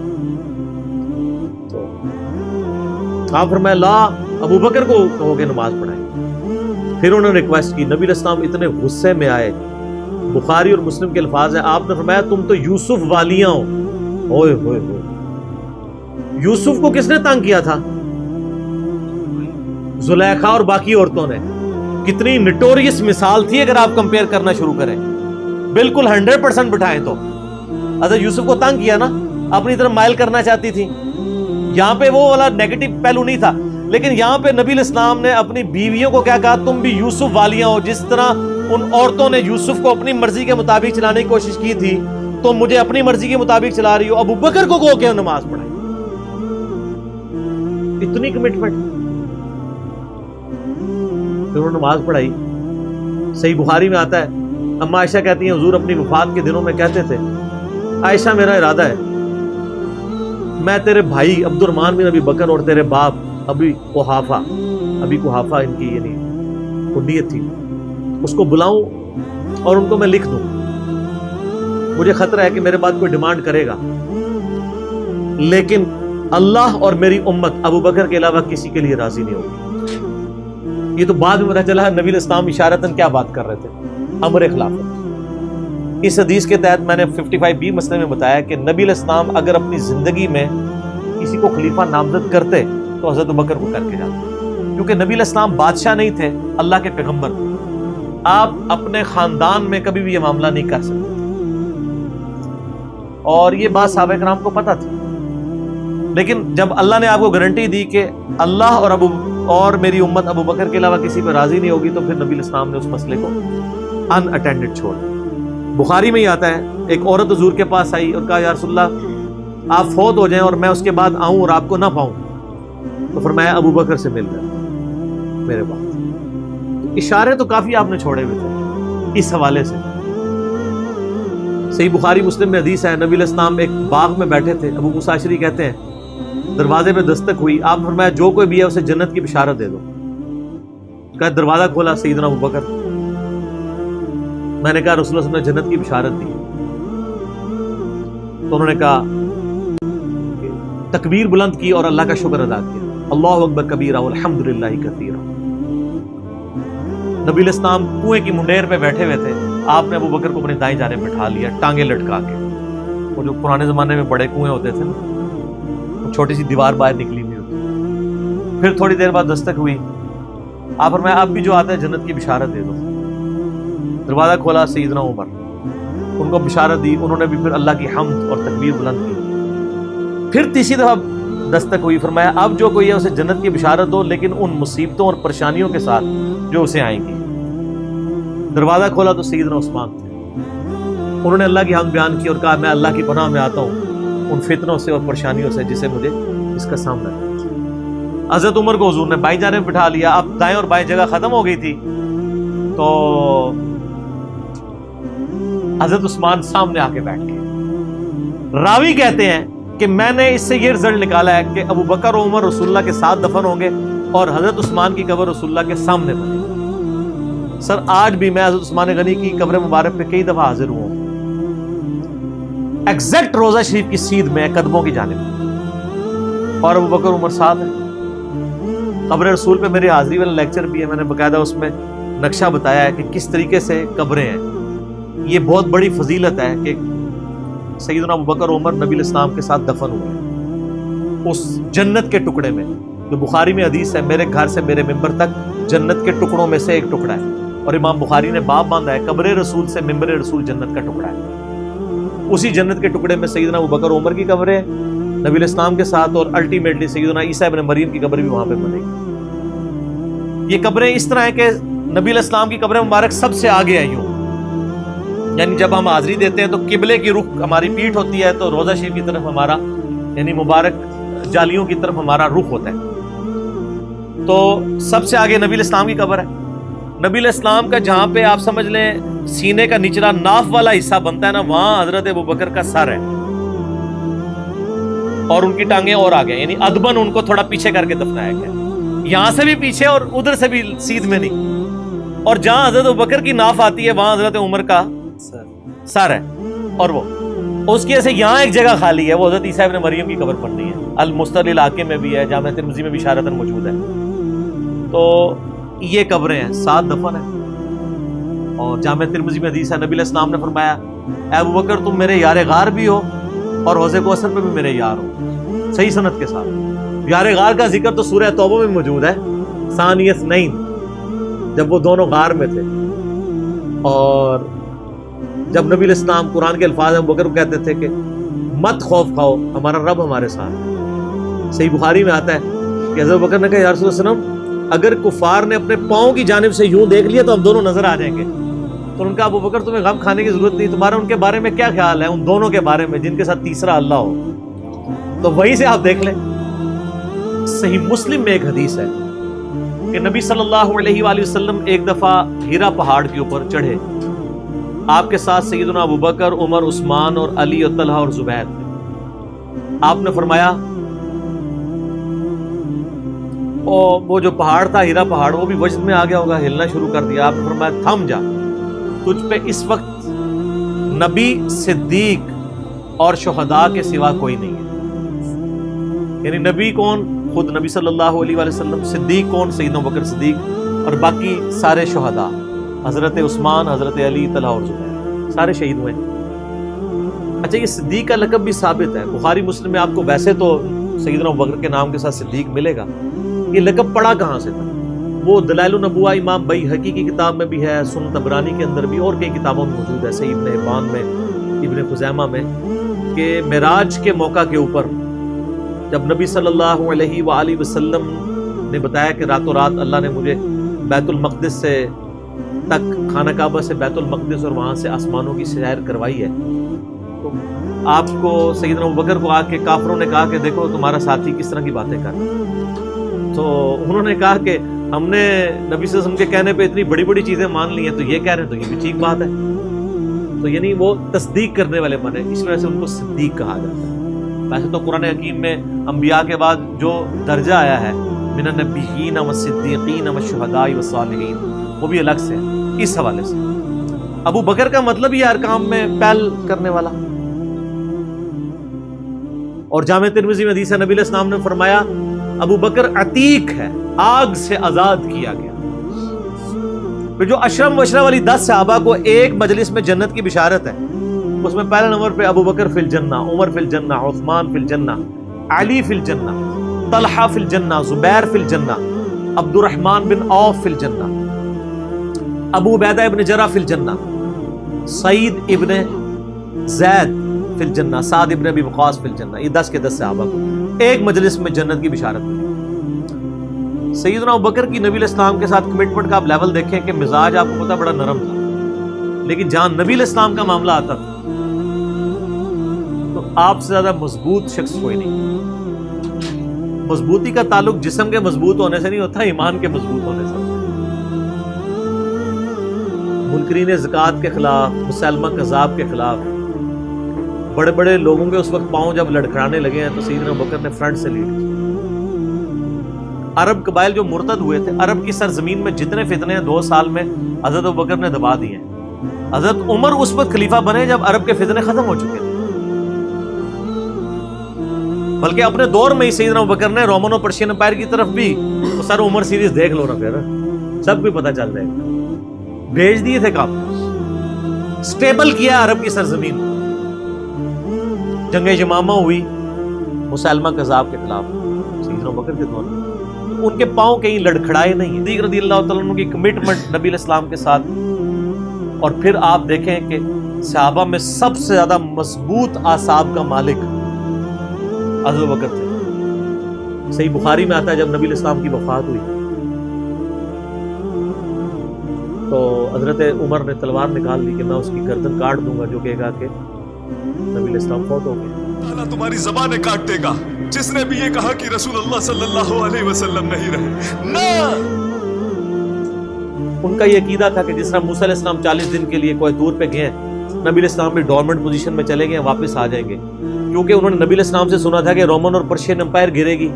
تو آپ فرمایا لا, ابو بکر کو کہو کہ نماز پڑھائیں. پھر انہوں نے ریکویسٹ کی, نبی علیہ السلام اتنے غصے میں آئے. بخاری اور مسلم کے الفاظ ہیں, آپ نے فرمایا تم تو یوسف والیاں ہو. اوئے ہوئے ہوئے, یوسف کو کس نے تنگ کیا تھا؟ زلیخا اور باقی عورتوں نے. کتنی نٹوریس مثال تھی اگر آپ کمپیئر کرنا شروع کریں, بالکل 100% بٹھائیں تو. حضرت یوسف کو تنگ کیا نا, اپنی طرف مائل کرنا چاہتی تھی. یہاں پہ وہ والا نیگیٹو پہلو نہیں تھا, لیکن یہاں پہ نبی علیہ السلام نے اپنی بیویوں کو کیا کہا, تم بھی یوسف والیاں ہو. جس طرح ان عورتوں نے یوسف کو اپنی مرضی کے مطابق چلانے کی کوشش کی تھی, تو مجھے اپنی مرضی کے مطابق چلا رہی ہو. ابو بکر کو کہو کہ نماز پڑھائیں. اتنی کمٹمنٹ. پھر انہوں نے نماز پڑھائی. صحیح بخاری میں آتا ہے, اما عائشہ کہتی ہیں حضور اپنی وفات کے دنوں میں کہتے تھے, عائشہ میرا ارادہ ہے میں تیرے بھائی عبد الرحمن بن ابی بکر اور تیرے باپ ابی قحافہ ان کی یعنی کنیت تھی, اس کو بلاؤں اور ان کو میں لکھ دوں. مجھے خطرہ ہے کہ میرے بعد کوئی ڈیمانڈ کرے گا, لیکن اللہ اور میری امت ابو بکر کے علاوہ کسی کے لیے راضی نہیں ہوگی. یہ تو بعد میں پتہ چلا نبی علیہ السلام اشارتاً کیا بات کر رہے تھے, امر خلافت. اس حدیث کے تحت میں نے 55B مسئلے میں بتایا کہ نبی علیہ السلام اگر اپنی زندگی میں کسی کو خلیفہ نامزد کرتے تو حضرت ابو بکر کو کر کے جاتے, کیونکہ نبی علیہ السلام بادشاہ نہیں تھے, اللہ کے پیغمبر تھے. آپ اپنے خاندان میں کبھی بھی یہ معاملہ نہیں کر سکتے، اور یہ بات صحابہ کرام کو پتہ تھی، لیکن جب اللہ نے آپ کو گارنٹی دی کہ اللہ اور میری امت ابو بکر کے علاوہ کسی پہ راضی نہیں ہوگی، تو پھر نبی الاسلام نے اس مسئلے کو ان اٹینڈڈ چھوڑ دیا۔ بخاری میں ہی آتا ہے، ایک عورت حضور کے پاس آئی اور کہا یا رسول اللہ آپ فوت ہو جائیں اور میں اس کے بعد آؤں اور آپ کو نہ پاؤں، تو فرمایا ابو بکر سے مل جائے میرے بعد۔ اشارے تو کافی آپ نے چھوڑے ہوئے تھے اس حوالے سے۔ صحیح بخاری مسلم میں حدیث ہے، نبی علیہ السلام ایک باغ میں بیٹھے تھے، ابو موسیٰ اشعری کہتے ہیں دروازے پہ دستک ہوئی، آپ فرمایا جو کوئی بھی ہے اسے جنت کی بشارت دے دو۔ کہا دروازہ کھولا سیدنا ابو بکر، میں نے کہا رسول اللہ صلی اللہ علیہ وسلم نے جنت کی بشارت دی، تو انہوں نے کہا تکبیر بلند کی اور اللہ کا شکر ادا کیا، اللہ اکبر کبیرہ والحمدللہ کثیرہ۔ نبی علیہ السلام کنویں کی منڈیر پہ بیٹھے ہوئے تھے، آپ نے ابو بکر کو اپنی دائیں جانب بٹھا لیا ٹانگیں لٹکا کے، وہ جو پرانے زمانے میں بڑے کنویں ہوتے تھے نا، چھوٹی سی دیوار باہر نکلی ہوئی ہوتی۔ پھر تھوڑی دیر بعد دستک ہوئی، آپ فرمایا اب بھی جو آتا ہے جنت کی بشارت دے دو۔ دروازہ کھولا سیدنا عمر، ان کو بشارت دی، انہوں نے بھی پھر اللہ کی حمد اور تکبیر بلند کی۔ پھر تیسری دفعہ دستک ہوئی، فرمایا اب جو کوئی ہے اسے جنت کی بشارت دو، لیکن ان مصیبتوں اور پریشانیوں کے ساتھ جو اسے آئیں گی۔ دروازہ کھولا تو سیدنا عثمان تھے، انہوں نے اللہ کی حمد بیان کی اور کہا میں اللہ کی پناہ میں آتا ہوں ان فتنوں سے اور پریشانیوں سے جسے مجھے اس کا سامنا کرنا۔ حضرت عمر کو حضور نے بائیں جانب بٹھا لیا، اب دائیں اور بائیں جگہ ختم ہو گئی تھی، تو حضرت عثمان سامنے آ کے بیٹھ گئے۔ راوی کہتے ہیں کہ میں نے اس سے یہ رزلٹ نکالا ہے کہ ابو بکر و عمر رسول اللہ کے ساتھ دفن ہوں گے اور حضرت عثمان کی قبر رسول اللہ کے سامنے بنے گی۔ سر آج بھی میں حضرت عثمان غنی کی قبر مبارک پہ کئی دفعہ حاضر ہوں، ایگزیکٹ روضہ شریف کی سیدھ میں قدموں کی جانب، اور ابو بکر عمر ساتھ ہیں۔ قبر رسول پہ میری حاضری والا لیکچر بھی ہے، میں نے باقاعدہ اس میں نقشہ بتایا ہے کہ کس طریقے سے قبریں ہیں۔ یہ بہت بڑی فضیلت ہے کہ سیدنا ابو بکر عمر نبی الاسلام کے ساتھ دفن ہوئے اس جنت کے ٹکڑے میں، جو بخاری میں حدیث ہے میرے گھر سے میرے ممبر تک جنت کے ٹکڑوں میں سے ایک ٹکڑا ہے، اور امام بخاری نے باب باندھا ہے قبر رسول سے ممبر رسول جنت کا ٹکڑا ہے۔ اسی جنت کے ٹکڑے میں سیدنا ابو بکر عمر کی قبر ہے نبی علیہ السلام کے ساتھ، اور الٹیمیٹلی سیدنا عیسیٰ ابن مریم کی قبر بھی وہاں پہ بنے گی۔ یہ قبریں اس طرح ہیں کہ نبی علیہ السلام کی قبر مبارک سب سے آگے ہے، یوں یعنی جب ہم حاضری دیتے ہیں تو قبلے کی رخ ہماری پیٹھ ہوتی ہے، تو روضہ شریف کی طرف ہمارا یعنی مبارک جالیوں کی طرف ہمارا رخ ہوتا ہے، تو سب سے آگے نبی علیہ السلام کی قبر ہے۔ نبی علیہ السلام کا جہاں پہ آپ سمجھ لیں سینے کا نچلا ناف والا حصہ بنتا ہے نا، وہاں حضرت ابو بکر کا سر ہے اور ان کی ٹانگیں اور آگے، یعنی ادبن ان کو تھوڑا پیچھے کر کے دفنایا گیا، یہاں سے بھی پیچھے اور ادھر سے بھی سیدھ میں نہیں، اور جہاں حضرت ابو بکر کی ناف آتی ہے وہاں حضرت عمر کا سر ہے، اور وہ اس کی ایسے یہاں ایک جگہ خالی ہے، وہ حضرت عیسیٰ ابن مریم کی قبر پڑنی ہے، المستدل علاقے میں بھی ہے، جامع ترمذی میں بھی اشارتاً موجود ہے۔ تو یہ قبریں ہیں، 7 دفن ہیں، اور جامع ترمذی میں حدیث ہے نبی علیہ السلام نے فرمایا اے ابو بکر تم میرے یار غار بھی ہو اور حوض کوثر پہ بھی میرے یار ہو، صحیح سند کے ساتھ۔ یار غار کا ذکر تو سورہ توبہ میں موجود ہے، ثانی اثنین، جب وہ دونوں غار میں تھے، اور جب نبی علیہ السلام قرآن کے الفاظ ابو بکر کو کہتے تھے کہ مت خوف کھاؤ ہمارا رب ہمارے ساتھ ہے۔ صحیح بخاری میں آتا ہے کہ حضرت بکر نے کہا یا رسول اللہ وسلم اگر کفار نے اپنے پاؤں کی جانب سے یوں دیکھ لیا تو ہم دونوں نظر آ جائیں گے، تو ان کا ابو بکر تمہیں غم کھانے کی ضرورت نہیں، تمہارا ان کے بارے میں کیا خیال ہے، ان دونوں کے بارے میں جن کے ساتھ تیسرا اللہ ہو، تو وہیں سے آپ دیکھ لیں۔ صحیح مسلم میں ایک حدیث ہے کہ نبی صلی اللہ علیہ وآلہ وسلم ایک دفعہ ہیرا پہاڑ کے اوپر چڑھے، آپ کے ساتھ سیدنا ابو بکر عمر عثمان اور علی اور طلحہ اور زبیر تھے۔ آپ نے فرمایا وہ جو پہاڑ تھا ہیرا پہاڑ وہ بھی وجد میں آ گیا ہوگا، ہلنا شروع کر دیا۔ آپ نے فرمایا تھم جا، تجھ پہ اس وقت نبی صدیق اور شہداء کے سوا کوئی نہیں ہے، یعنی نبی کون؟ خود نبی صلی اللہ علیہ وآلہ وسلم، صدیق کون؟ سیدنا ابو بکر صدیق، اور باقی سارے شہداء حضرت عثمان، حضرت علی، طلحہ اور زبیر سارے شہید ہوئے۔ اچھا یہ صدیق کا لقب بھی ثابت ہے، بخاری مسلم میں آپ کو ویسے تو سیدنا ابو بکر کے نام کے ساتھ صدیق ملے گا، یہ لقب پڑا کہاں سے تھا؟ وہ دلائل النبوہ امام بیہقی کی کتاب میں بھی ہے، سنن طبرانی کے اندر بھی، اور کئی کتابوں میں موجود ہے، صحیح ابن حبان میں، ابن خزیمہ میں، کہ معراج کے موقع کے اوپر جب نبی صلی اللہ علیہ وآلہ وسلم نے بتایا کہ راتوں رات اللہ نے مجھے بیت المقدس سے تک، خانہ کعبہ سے بیت المقدس اور وہاں سے آسمانوں کی سیر کروائی ہے، تو آپ کو سیدنا ابوبکر کو آ کے کافروں نے کہا کہ دیکھو تمہارا ساتھی کس طرح کی باتیں کر رہا ہے، تو انہوں نے کہا کہ ہم نے نبی صلی اللہ علیہ وسلم کے کہنے پہ اتنی بڑی بڑی چیزیں مان لی ہیں، تو یہ کہہ رہے ہیں تو یہ بھی ٹھیک بات ہے، تو یعنی وہ تصدیق کرنے والے بنے، اس وجہ سے ان کو صدیق کہا جاتا ہے۔ ویسے تو قرآن حکیم میں انبیاء کے بعد جو درجہ آیا ہے من النبیین والصدیقین والشہداء والصالحین، وہ بھی الگ سے ہے اس حوالے سے۔ ابو بکر کا مطلب یہ ہر کام میں پہل کرنے والا، اور جامع ترمذی میں حدیث ہے نبی علیہ السلام نے فرمایا ابو بکر عتیق ہے، آگ سے آزاد کیا گیا۔ پھر جو اشرم وشرم والی 10 صحابہ کو ایک مجلس میں جنت کی بشارت ہے، اس میں پہلے نمبر پہ ابو بکر فی الجنہ، عمر فی الجنہ، عثمان فی الجنہ، علی فی الجنہ، طلحہ فی الجنہ، زبیر فی الجنہ، عبد الرحمن بن عوف فی الجنہ، ابو عبیدہ ابن جرح فی الجنہ، سعید ابن زید فی الجنہ، سعد ابن ابی وقاص فی الجنہ۔ یہ 10 کے 10 صحابہ کو ایک مجلس میں جنت کی بشارت ملی۔ سیدنا ابوبکر کی نبی علیہ السلام کے ساتھ کمٹمنٹ کا آپ لیول دیکھیں کہ مزاج آپ کو پتہ بڑا نرم تھا، لیکن جہاں نبی علیہ السلام کا معاملہ آتا تھا تو آپ سے زیادہ مضبوط شخص کوئی نہیں۔ مضبوطی کا تعلق جسم کے مضبوط ہونے سے نہیں ہوتا، ایمان کے مضبوط ہونے سے۔ منکرین زکوٰۃ کے خلاف، مسلمہ کذاب کے خلاف بڑے بڑے لوگوں کے اس وقت پاؤں جب لڑکھڑانے لگے ہیں تو سیدنا ابوبکر نے فرنٹ سے لیڈ کیا۔ عرب قبائل جو مرتد ہوئے تھے، عرب کی سرزمین میں جتنے فتنے ہیں 2 سال میں حضرت ابوبکر نے دبا دیے ہیں۔ حضرت عمر اس وقت خلیفہ بنے جب عرب کے فتنے ختم ہو چکے تھے، بلکہ اپنے دور میں ہی سیدنا ابوبکر نے رومن اور پرشین امپائر کی طرف بھی تو سر عمر سیریز دیکھ لو نا، پھر سب کو پتہ چل جائے گا، بھیج دیے تھے کام، سٹیبل کیا عرب کی سرزمین۔ جنگ یمامہ ہوئی مسلمہ کذاب کے خلاف سیدنا ابوبکر کے دور میں، ان کے پاؤں کہیں لڑکھڑائے نہیں۔ صدیق رضی اللہ تعالیٰ عنہ کی کمٹمنٹ نبی علیہ السلام کے ساتھ، اور پھر آپ دیکھیں کہ صحابہ میں سب سے زیادہ مضبوط اعصاب کا مالک حضرت ابوبکر تھے۔ صحیح بخاری میں آتا ہے جب نبی علیہ السلام کی وفات ہوئی تو حضرت عمر نے تلوار نکال لی کہ میں اس کی گردن کاٹ دوں گا جو کہے گا کہ نبی علیہ السلام فوت ہو گئے۔ اللہ تمہاری زبانیں کاٹ دے گا جس نے بھی یہ کہا کہ رسول اللہ صلی اللہ علیہ وسلم نہیں رہے۔ نہ، ان کا یہ عقیدہ تھا کہ جس طرح موسیٰ علیہ السلام 40 دن کے لیے کوہ طور پہ گئے، نبی علیہ السلام بھی ڈورمنٹ پوزیشن میں چلے گئے، واپس آ جائیں گے، کیونکہ انہوں نے نبی علیہ السلام سے سنا تھا کہ رومن اور پرشین امپائر گرے گی،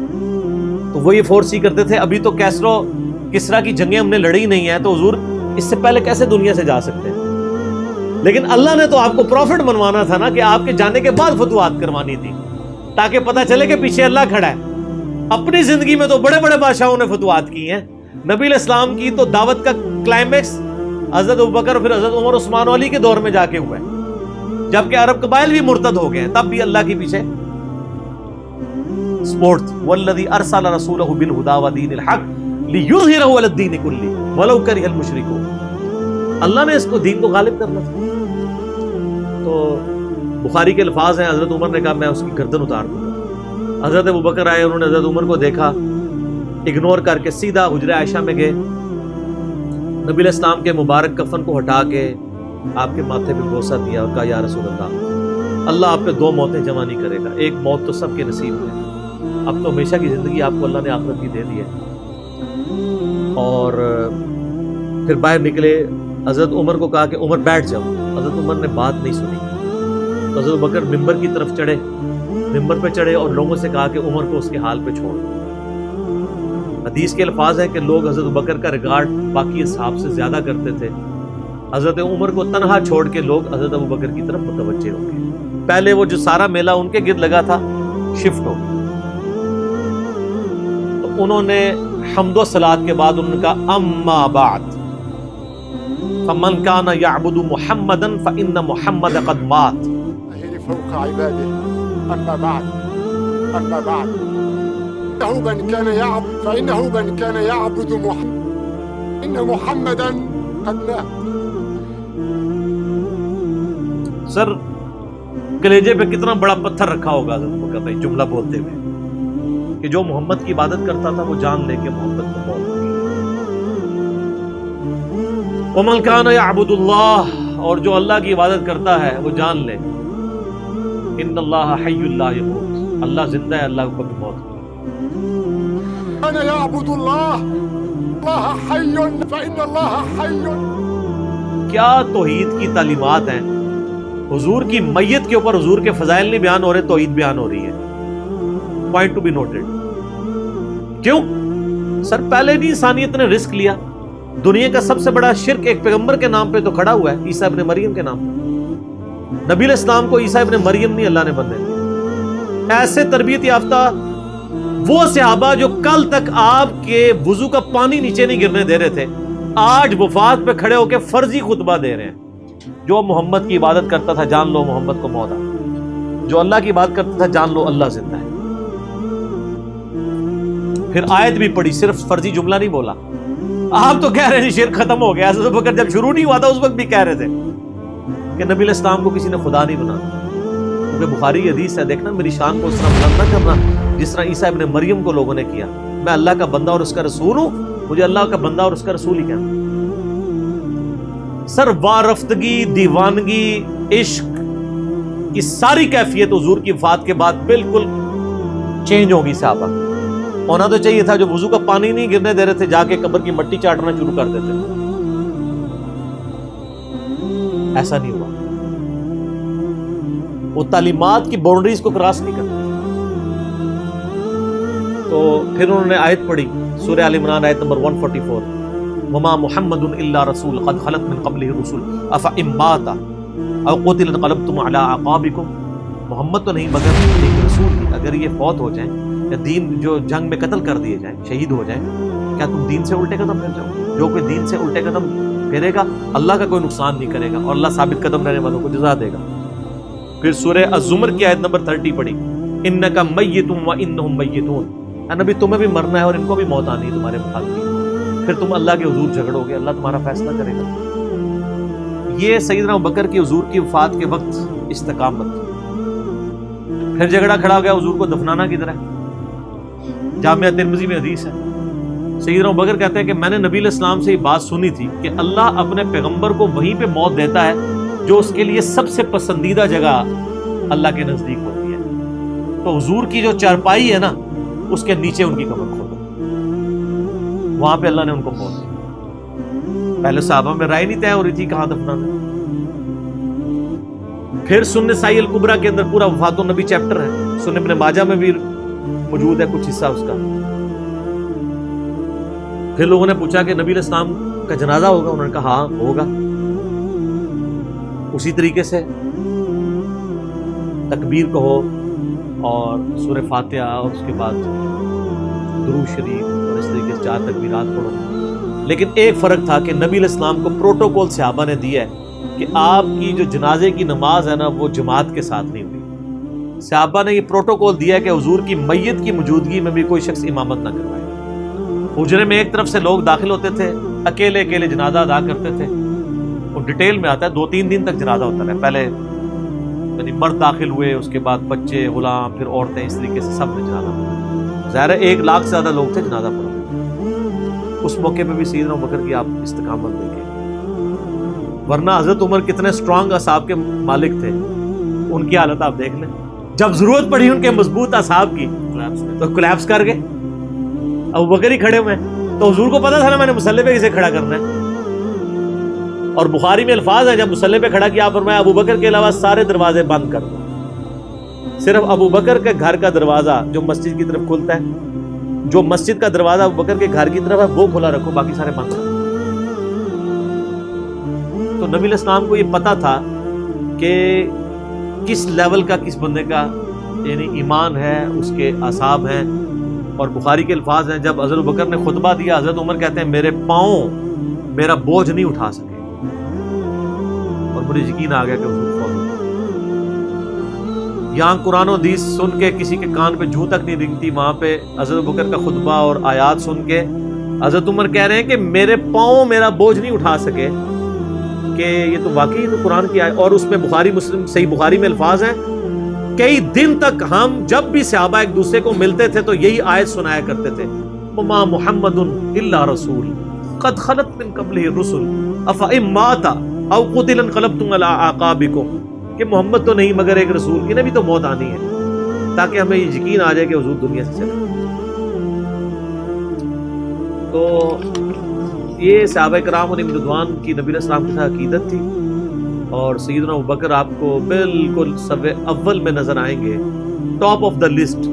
تو وہ یہ فورس ہی کرتے تھے ابھی تو کیسرو کسرا کی جنگیں ہم نے لڑی نہیں ہیں، تو حضور اس سے پہلے کیسے دنیا سے جا سکتے ہیں؟ لیکن اللہ نے تو آپ کو پروفٹ بنوانا تھا نا، کہ آپ کے جانے کے بعد فتوحات کروانی تھی، تاکہ پتہ چلے کہ پیچھے اللہ کھڑا ہے۔ اپنی زندگی میں تو بڑے بڑے بادشاہوں نے فتوحات کی ہیں، نبی علیہ السلام کی تو دعوت کا کلائمیکس حضرت ابوبکر اور پھر حضرت عمر عثمان علی کے دور میں جا کے ہوا ہے، جبکہ عرب قبائل بھی مرتد ہو گئے ہیں، تب بھی اللہ کے پیچھے سپورٹ تھی۔ والذی ارسل رسولہ بالہدی ودین الحق لیظہرہ علی الدین کلہ ولو کرہ المشرکون، اللہ نے اس کو دین کو غالب کرنا تھا۔ تو بخاری کے الفاظ ہیں، حضرت عمر نے کہا میں اس کی گردن اتار دوں گا۔ حضرت ابوبکر آئے، انہوں نے حضرت عمر کو دیکھا، اگنور کر کے سیدھا حجرہ عائشہ میں گئے، نبی علیہ السلام کے مبارک کفن کو ہٹا کے آپ کے ماتھے پہ بوسہ دیا اور کہا یا رسول اللہ، اللہ آپ پہ 2 موتیں جمع نہیں کرے گا، ایک موت تو سب کے نصیب میں، اب تو ہمیشہ کی زندگی آپ کو اللہ نے آخرت کی دے دی ہے۔ اور پھر باہر نکلے، حضرت عمر کو کہا کہ عمر بیٹھ جاؤ، حضرت عمر نے بات نہیں سنی، تو حضرت بکر ممبر کی طرف چڑھے، ممبر پہ چڑھے اور لوگوں سے کہا کہ عمر کو اس کے حال پہ چھوڑ دو۔ حدیث کے الفاظ ہیں کہ لوگ حضرت بکر کا ریگارڈ باقی اصحاب سے زیادہ کرتے تھے، حضرت عمر کو تنہا چھوڑ کے لوگ حضرت ابوبکر کی طرف متوجہ ہو گئے۔ پہلے وہ جو سارا میلہ ان کے گرد لگا تھا شفٹ ہو گیا، تو انہوں نے حمد و صلات کے بعد انہوں نے کہا اما بعد فمن كان يعبد محمدا فإن محمد قد مات۔ فوق عباده أما بعد فإنه من كان يعبد محمد إن محمدا قد مات. سر کلیجے پہ کتنا بڑا پتھر رکھا ہوگا حضرت ابو بکر بھائی جملہ بولتے ہوئے کہ جو محمد کی عبادت کرتا تھا وہ جان لے کے محمد کو موت ہوگی. ومن کان یعبد اللہ، اور جو اللہ کی عبادت کرتا ہے وہ جان لے ان اللہ حی لا یموت، اللہ زندہ ہے، اللہ کو کبھی موت نہیں. أنا يعبد الله الله حي فإن الله حي. کیا توحید کی تعلیمات ہیں. حضور کی میت کے اوپر حضور کے فضائل نہیں بیان ہو رہے، توحید بیان ہو رہی ہے. Point to be noted. کیوں؟ سر پہلے نہیں انسانیت نے رسک لیا. دنیا کا سب سے بڑا شرک ایک پیغمبر کے نام پہ تو کھڑا ہوا ہے، عیسیٰ ابن مریم کے نام پہ. نبی علیہ السلام کو عیسیٰ ابن مریم نہیں اللہ نے بننے دیا. ایسے تربیت یافتہ وہ صحابہ جو کل تک آپ کے وضو کا پانی نیچے نہیں گرنے دے رہے تھے، آج وفات پہ کھڑے ہو کے فرضی خطبہ دے رہے ہیں. جو محمد کی عبادت کرتا تھا جان لو محمد کو موت آ گئی، جو اللہ کی عبادت کرتا تھا جان لو اللہ زندہ ہے. پھر آیت بھی پڑھی، صرف فرضی جملہ نہیں بولا. آپ تو کہہ رہے ہیں شرک ختم ہو گیا، حضرت ابو بکر جب شروع نہیں ہوا تھا اس وقت بھی کہہ رہے تھے کہ نبی علیہ السلام کو کسی نے خدا نہیں بنا. کیونکہ بخاری حدیث ہے، دیکھنا میری شان کو اس طرح بلند نہ کرنا جس طرح عیسیٰ ابن مریم کو لوگوں نے کیا. میں اللہ کا بندہ اور اس کا رسول ہوں، مجھے اللہ کا بندہ اور اس کا رسول ہی کہنا. سر وارفتگی، دیوانگی، عشق کی ساری کیفیت حضور کی وفات کے بعد بالکل چینج ہوگی. صحابہ ہونا تو چاہیے تھا جو وضو کا پانی نہیں گرنے دے رہے تھے جا کے قبر کی مٹی چاٹنا شروع کر دیتے. ایسا نہیں ہوا. وہ تعلیمات کی باؤنڈریز کو کراس نہیں کرتے. تو پھر انہوں نے آیت پڑھی سورہ آل عمران آیت نمبر 144 وما محمد الا رسول قد خلت من قبله الرسل افئن مات او قتل انقلبتم على اعقابكم. محمد تو نہیں مگر ایک رسول ہی، اگر یہ فوت ہو جائیں یا دین جو جنگ میں قتل کر دیے جائیں، شہید ہو جائیں، کیا تم دین سے الٹے قدم پھیر جاؤ؟ جو کوئی دین سے الٹے قدم پھیرے گا اللہ کا کوئی نقصان نہیں کرے گا اور اللہ ثابت قدم رہنے والوں کو جزا دے گا. پھر سورہ الزمر کی آیت نمبر 30 پڑھی انک میت وانہم میتون. اے نبی تمہیں بھی مرنا ہے اور ان کو بھی موت آنی ہے تمہارے مخالفین. پھر تم اللہ کے حضور جھگڑو گے، اللہ تمہارا فیصلہ کرے گا. یہ سیدنا ابوبکر کی حضور کی وفات کے وقت استقامت. پھر جھگڑا کھڑا ہو گیا حضور کو دفنانا کدھر ہے. جامعہ ترمذی میں حدیث ہے، سیدنا ابوبکر کہتے ہیں کہ میں نے نبی علیہ السلام سے یہ بات سنی تھی کہ اللہ اپنے پیغمبر کو وہیں پہ موت دیتا ہے جو اس کے لیے سب سے پسندیدہ جگہ اللہ کے نزدیک ہوتی ہے. تو حضور کی جو چارپائی ہے نا اس کے نیچے ان کی قبر کھودو، وہاں پہ اللہ نے ان کو موت دی. پہلے صحابہ میں رائے نہیں طے ہو رہی تھی کہاں دفنانا. پھر سنن نسائی الکبریٰ کے اندر پورا وفات النبی چیپٹر ہے، سنن ابن ماجہ میں بھی موجود ہے کچھ حصہ اس کا. پھر لوگوں نے پوچھا کہ نبی علیہ السلام کا جنازہ ہوگا؟ انہوں نے کہا ہاں ہوگا. اسی طریقے سے تکبیر کہو اور سورہ فاتحہ اور اس کے بعد درود شریف اور اس طریقے سے 4 تکبیرات پڑھو. لیکن ایک فرق تھا کہ نبی علیہ السلام کو پروٹوکول صحابہ نے دیا ہے کہ آپ کی جو جنازے کی نماز ہے نا وہ جماعت کے ساتھ نہیں ہوئی. صحابہ نے یہ پروٹوکول دیا ہے کہ حضور کی میت کی موجودگی میں بھی کوئی شخص امامت نہ کروائے. حجرے میں ایک طرف سے لوگ داخل ہوتے تھے، اکیلے اکیلے جنازہ ادا کرتے تھے. وہ ڈیٹیل میں آتا ہے 2-3 دن تک جنازہ ہوتا رہا. پہلے یعنی مرد داخل ہوئے، اس کے بعد بچے، غلام، پھر عورتیں، اس طریقے سے سب نے جنازہ پڑھا. ظاہر ہے 1 لاکھ سے زیادہ لوگ تھے جنازہ پڑھا. اس موقع پہ بھی سیدنا ابوبکر کی آپ استقامت دیکھیں. ورنہ حضرت عمر کتنے اسٹرانگ اصحاب کے مالک تھے، ان کی حالت آپ دیکھ لیں. جب ضرورت پڑی ان کے مضبوط اصحاب کی تو کولیپس کر گئے. ابوبکر ہی کھڑے ہوئے تو حضور کو پتا تھا نا میں نے مصلی پہ کسے کھڑا کرنا ہے. اور بخاری میں الفاظ ہیں جب مصلی پہ کھڑا کیا فرمایا ابوبکر کے علاوہ سارے دروازے بند کر دو، صرف ابوبکر کے گھر کا دروازہ جو مسجد کی طرف کھلتا ہے، جو مسجد کا دروازہ ابوبکر کے گھر کی طرف ہے وہ کھلا رکھو، باقی سارے بند رکھو. تو نبی علیہ السلام کو یہ پتا تھا کہ کس لیول کا کس بندے کا یعنی ایمان ہے، اس کے اعصاب ہیں. اور بخاری کے الفاظ ہیں جب حضرت ابوبکر نے خطبہ دیا، حضرت عمر کہتے ہیں میرے پاؤں میرا بوجھ نہیں اٹھا سکے اور مجھے یقین آ گیا کہ حضور فوت ہو گئے. یہاں قرآن و حدیث سن کے کسی کے کان پہ جوں تک نہیں رنگتی، وہاں پہ حضرت ابوبکر کا خطبہ اور آیات سن کے حضرت عمر کہہ رہے ہیں کہ میرے پاؤں میرا بوجھ نہیں اٹھا سکے کہ یہ تو واقعی تو قرآن کی آیت، اور اس میں بخاری مسلم صحیح بخاری میں الفاظ ہیں کئی دن تک ہم جب بھی صحابہ ایک دوسرے کو ملتے تھے تو یہی آیت سنایا کرتے تھے، وما محمد الا رسول قد خلت من قبلہ الرسل افئن مات او قتل انقلبتم علی اعقابکم، کہ محمد تو نہیں مگر ایک رسول، انہیں بھی تو موت آنی ہے، تاکہ ہمیں یہ یقین آ جائے کہ حضور دنیا سے چلے۔ تو یہ صحابہ کرام علیہم رضوان کی نبی علیہ السلام کی عقیدت تھی، اور سیدنا ابوبکر آپ کو بالکل سب اول میں نظر آئیں گے، ٹاپ آف دا لسٹ،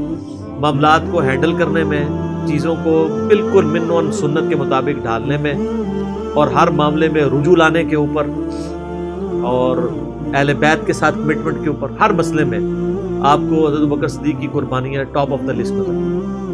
معاملات کو ہینڈل کرنے میں، چیزوں کو بالکل من و سنت کے مطابق ڈھالنے میں، اور ہر معاملے میں رجوع لانے کے اوپر، اور اہل بیت کے ساتھ کمٹمنٹ کے اوپر، ہر مسئلے میں آپ کو حضرت ابوبکر صدیق کی قربانیاں ٹاپ آف دا لسٹ نظر آئیں۔